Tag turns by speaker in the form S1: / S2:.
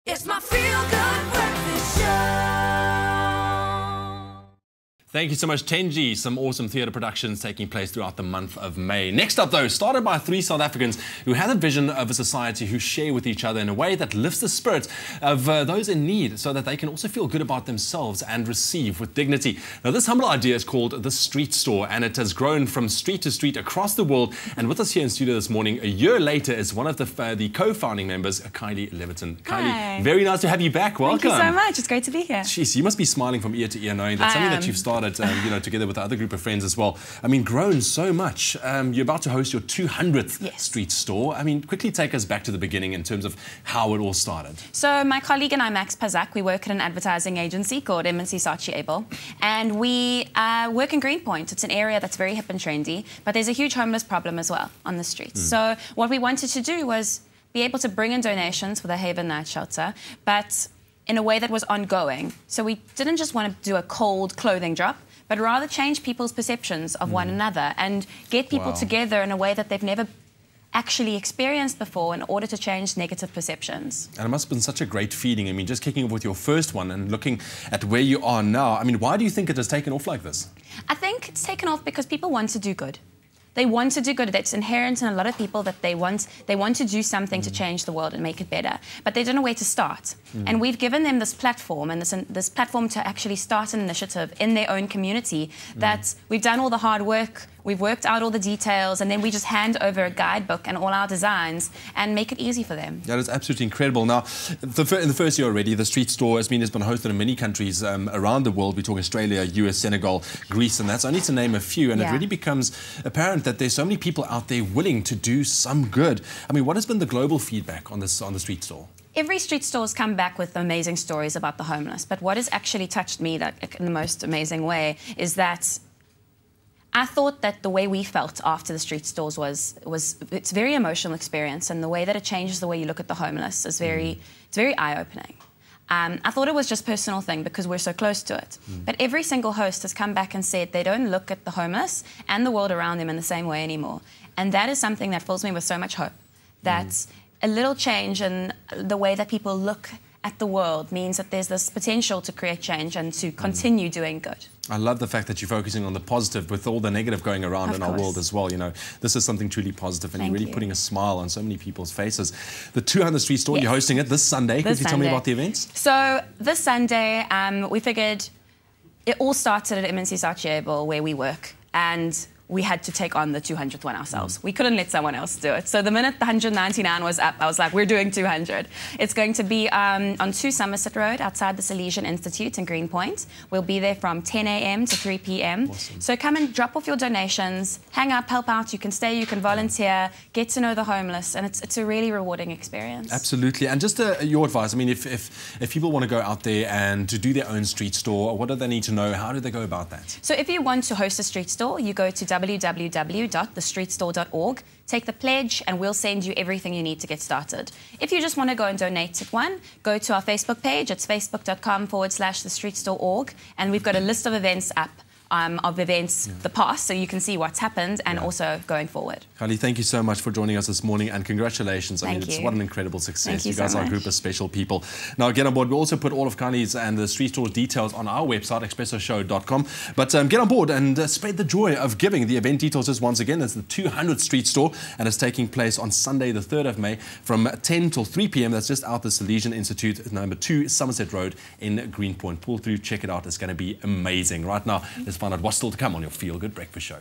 S1: It's my feel-good breakfast show.
S2: Thank you so much, Tenji. Some awesome theatre productions taking place throughout the month of May. Next up, though, started by 3 South Africans who had a vision of a society who share with each other in a way that lifts the spirits of those in need so that they can also feel good about themselves and receive with dignity. Now, this humble idea is called the Street Store, and it has grown from street to street across the world. And with us here in studio this morning, a year later, is one of the co-founding members, Kayli Leviton.
S3: Hi.
S2: Kayli, very nice to have you back. Welcome.
S3: Thank you so much. It's great to be here.
S2: Jeez, you must be smiling from ear to ear knowing that's something that you've started together with the other group of friends as well. I mean, grown so much. You're about to host your 200th street store. I mean, quickly take us back to the beginning in terms of how it all started.
S3: So my colleague and I, Max, we work at an advertising agency called Leigh-anne, and we work in Greenpoint. It's an area that's very hip and trendy, but there's a huge homeless problem as well on the streets. So what we wanted to do was be able to bring in donations for the Haven Night Shelter, but in a way that was ongoing. So we didn't just want to do a cold clothing drop, but rather change people's perceptions of one another and get people together in a way that they've never actually experienced before in order to change negative perceptions.
S2: And it must have been such a great feeling. I mean, just kicking off with your first one and looking at where you are now. I mean, why do you think it has taken off like this?
S3: I think it's taken off because people want to do good. They want to do good. That's inherent in a lot of people, that they want to do something to change the world and make it better, but they don't know where to start. And we've given them this platform and this platform to actually start an initiative in their own community. That we've done all the hard work, we've worked out all the details, and then we just hand over a guidebook and all our designs and make it easy for them.
S2: That is absolutely incredible. Now, in the first year already, the street store has been hosted in many countries around the world. We talk Australia, US, Senegal, Greece, and that's only to name a few. And it really becomes apparent that there's so many people out there willing to do some good. I mean, what has been the global feedback on the street store?
S3: Every street store has come back with amazing stories about the homeless, but what has actually touched me in the most amazing way is that I thought that the way we felt after the street stores it's a very emotional experience, and the way that it changes the way you look at the homeless is it's very eye-opening. I thought it was just a personal thing because we're so close to it. But every single host has come back and said they don't look at the homeless and the world around them in the same way anymore. And that is something that fills me with so much hope, that a little change in the way that people look at the world means that there's this potential to create change and to continue doing good.
S2: I love the fact that you're focusing on the positive with all the negative going around in our world as well. You know, this is something truly positive, and you're really putting a smile on so many people's faces. The 200th Street Store, you're hosting it this Sunday. Could you tell me about the events?
S3: So this Sunday, we figured it all started at Leigh-anne where we work, and we had to take on the 200th one ourselves. We couldn't let someone else do it. So the minute the 199 was up, I was like, we're doing 200. It's going to be on 2 Somerset Road outside the Salesian Institute in Greenpoint. We'll be there from 10 a.m. to 3 p.m.
S2: Awesome.
S3: So come and drop off your donations, hang up, help out. You can stay, you can volunteer, get to know the homeless, and it's a really rewarding experience.
S2: Absolutely. And just your advice, I mean, if people want to go out there and to do their own street store, what do they need to know? How do they go about that?
S3: So if you want to host a street store, you go to www.thestreetstore.org, take the pledge, and we'll send you everything you need to get started. If you just want to go and donate at one, go to our Facebook page. It's facebook.com/thestreetstore.org, and we've got a list of events up. The past, so you can see what's happened and also going forward.
S2: Kayli, thank you so much for joining us this morning, and congratulations. I mean, it's what an incredible success. You guys are a group of special people. Now, get on board. We'll also put all of Kayli's and the street store details on our website, expressoshow.com. But get on board and spread the joy of giving. The event details is once again, it's the 200th Street Store, and it's taking place on Sunday, the 3rd of May, from 10 till 3 p.m. That's just out the Salesian Institute, number 2 Somerset Road in Greenpoint. Pull through, check it out. It's going to be amazing. Right now, let's find out what's still to come on your Feel Good Breakfast Show.